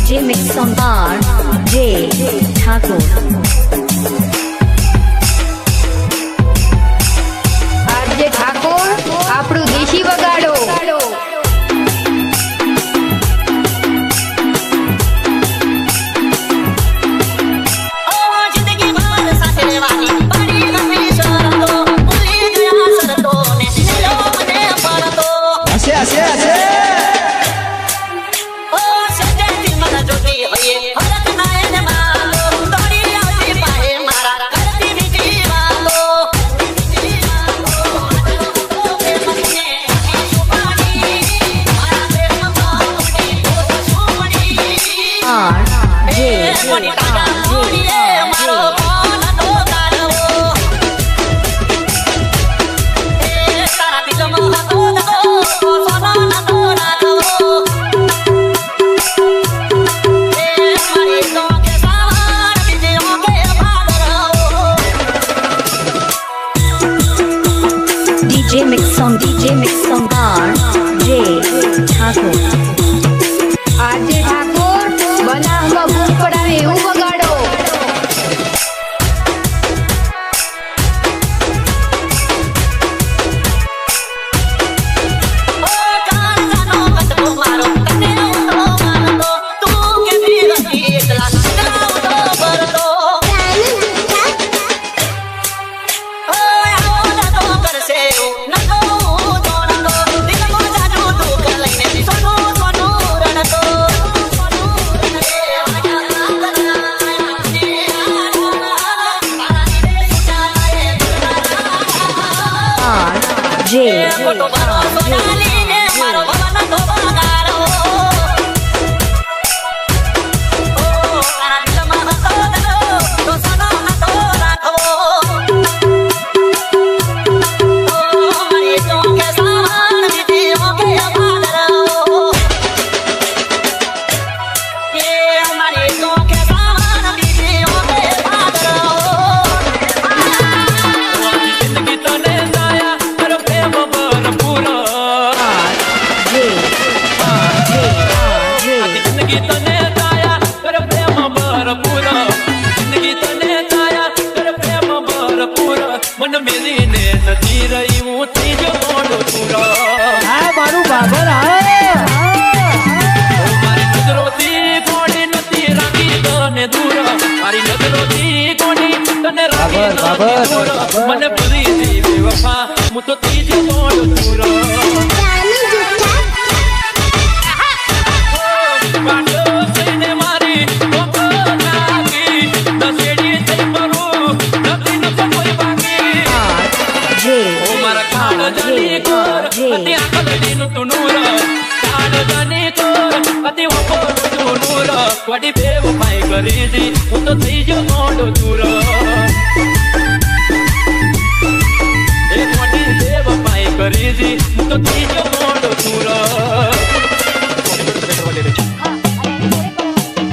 DJ Mix Song R.J. Thakur. R.J. Thakor આપણું દેશી વગાડો. DJ Mix Song R.J. Thakur. R.J. Thakor બનાવમાં ભૂખ પડાવે એવું વગાડો. મને ભૂલી જઈ બેવફા હું તો ત્રીજો મોડ પૂરો પાટો થઈને મારી કોકો નાગી દસેડી થઈ મરું નથી ન કોઈ બાકી ઓ મારા કાળ જની કોર અતિ આખડી નું તું નૂર કાળ જની કોર અતિ વપોર તું નૂર વડી બેવફાઈ કરી દી હું તો ત્રીજો મોડ પૂરો કરીજી હું તો ત્રીજો મોડ પૂરો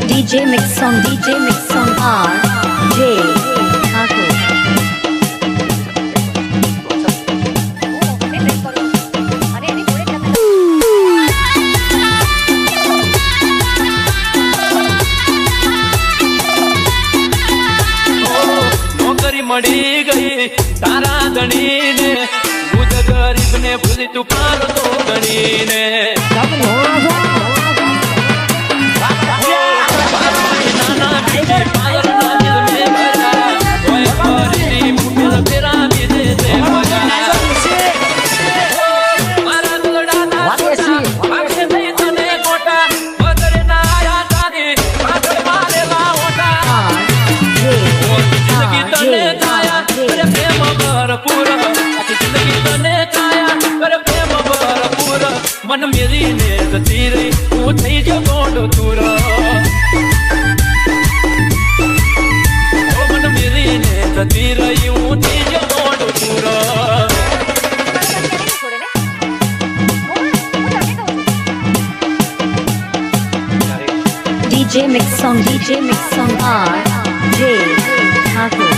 DJ Mix Song R.J. Thakur. નોકરી મળી ગઈ મારા ધણીને ભૂજ ગરીબને ભૂલી તું પારતો ગણીને નાના બીજે પાયરના દિલને ભર્યા કોઈ ફરીથી મુકેલ ફેરા બીજે તે મજા મારા દોડાના વાગે થઈ તને કોટા વગરે ના આયા તારી પાછળ મારેલા ઓટા જિંદગી તને કાયા અરે પ્રેમ ભરપૂર આખી જિંદગી તને કાયા અરે પ્રેમ ભરપૂર મન મેરીને જતી રહી હું થઈ ગયો ગોંડો તુર મન મેરીને જતી રહી હું થઈ ગયો ગોંડો તુર DJ Mix Song R J Thakur.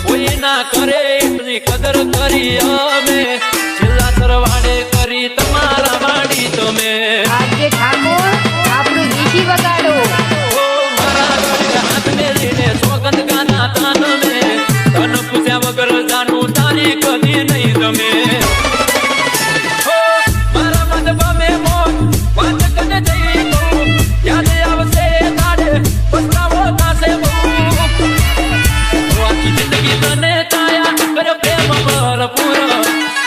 કોઈ ના કરે એટલી કદર કરી અમે છેલ્લા સરવાડે કરી તમારા વાડી તમે આજે ઠાકોર આપણું દેશી વગાડો ઓ મારા ગળે હાથ મેલીને સોગંદ ગાના તાન મે તન પૂછ્યા વગર જાનું તારી કદી નહીં તમે ઓ મારા મન બમે મોન વાત કને જઈ કહું યાદ આવશે તારે પસ્તાવો થાશે બહુ આખી જિંદગી તને કાયા કર પ્રેમ ભરપૂર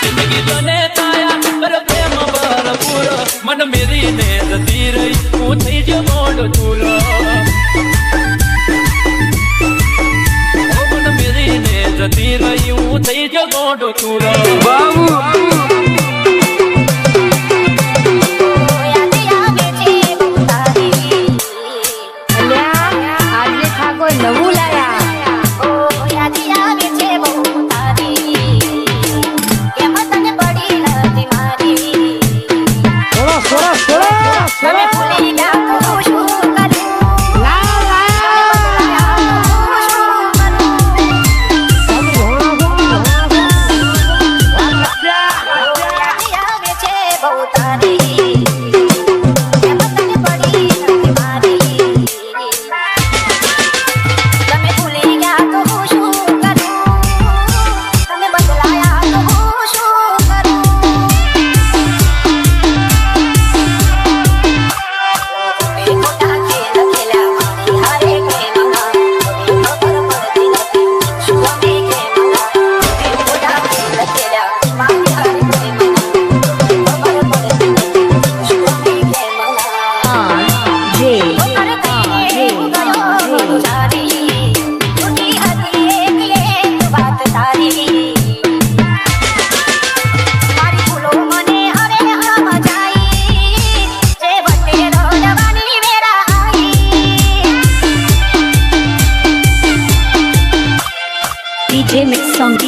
જિંદગી તને કાયા કર પ્રેમ ભરપૂર મન મેરીને જતી રહી હું થઈ ગયો ગોંડો તુર મન મેરીને જતી રહી હું થઈ ગયો ગોંડો તુર બાબુ આજે ઠાકોર નવું લાયા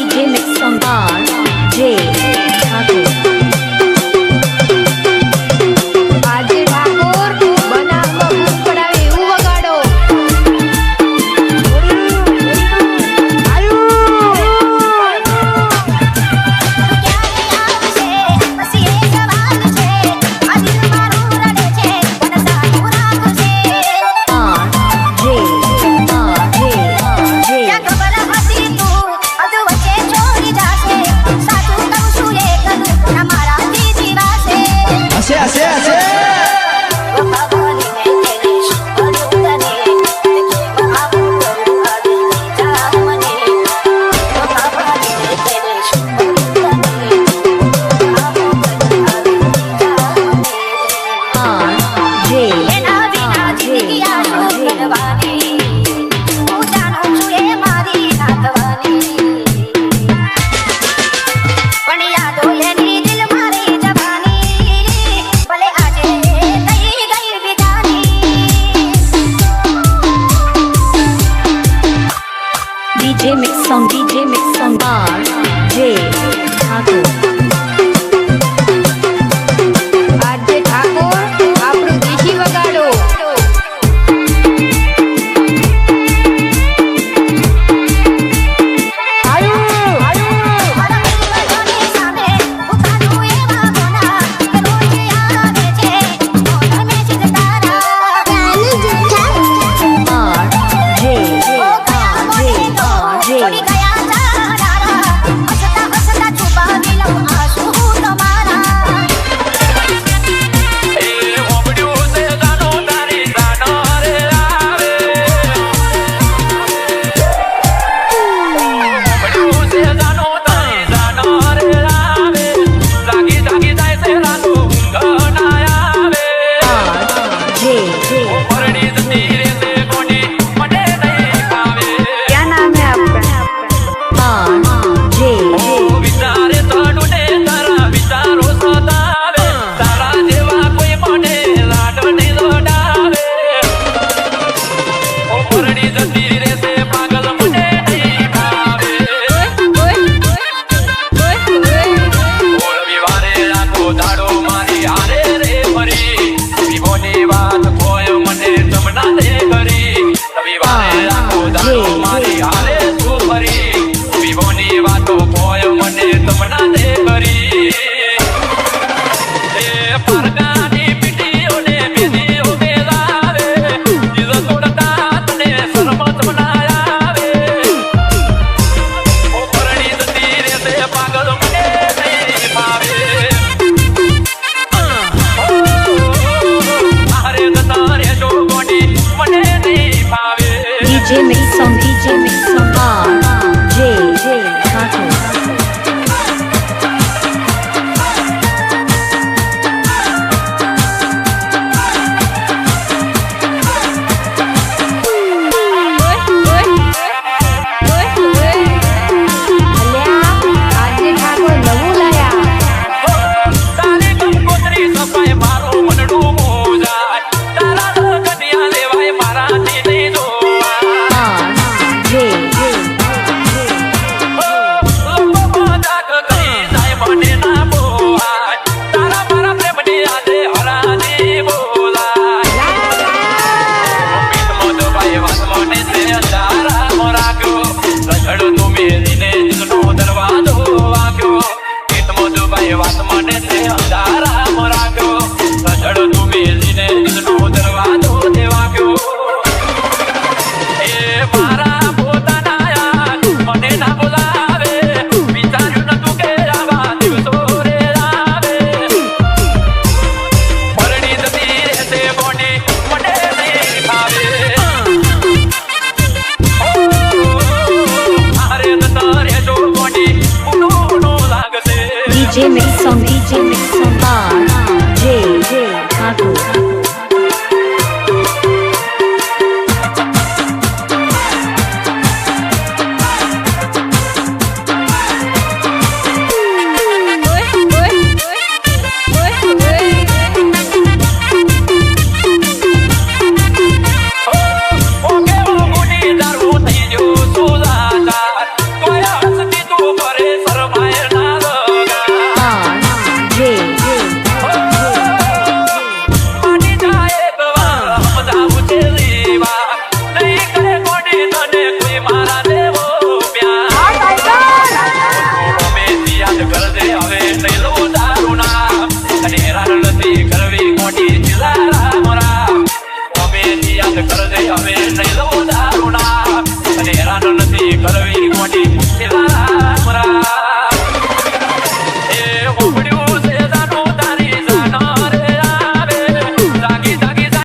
DJ Mix Song R J Thakur. આજે ઠાકોર બનાવમાં ભૂખ પડાવે એવું વગાડો પણ યાદો એની દિલ મારી જવાની ભલે આજે પારકાની પીટીઓને બેદીઓ બેલાવે જીવ તોડતા તને સરમત બનાવે ઓ પરણી જતી રહેશે પાગલ મને નહીં ભાવે આરે ગતા રહેજો ગોડી મને નહીં ભાવે DJ Mix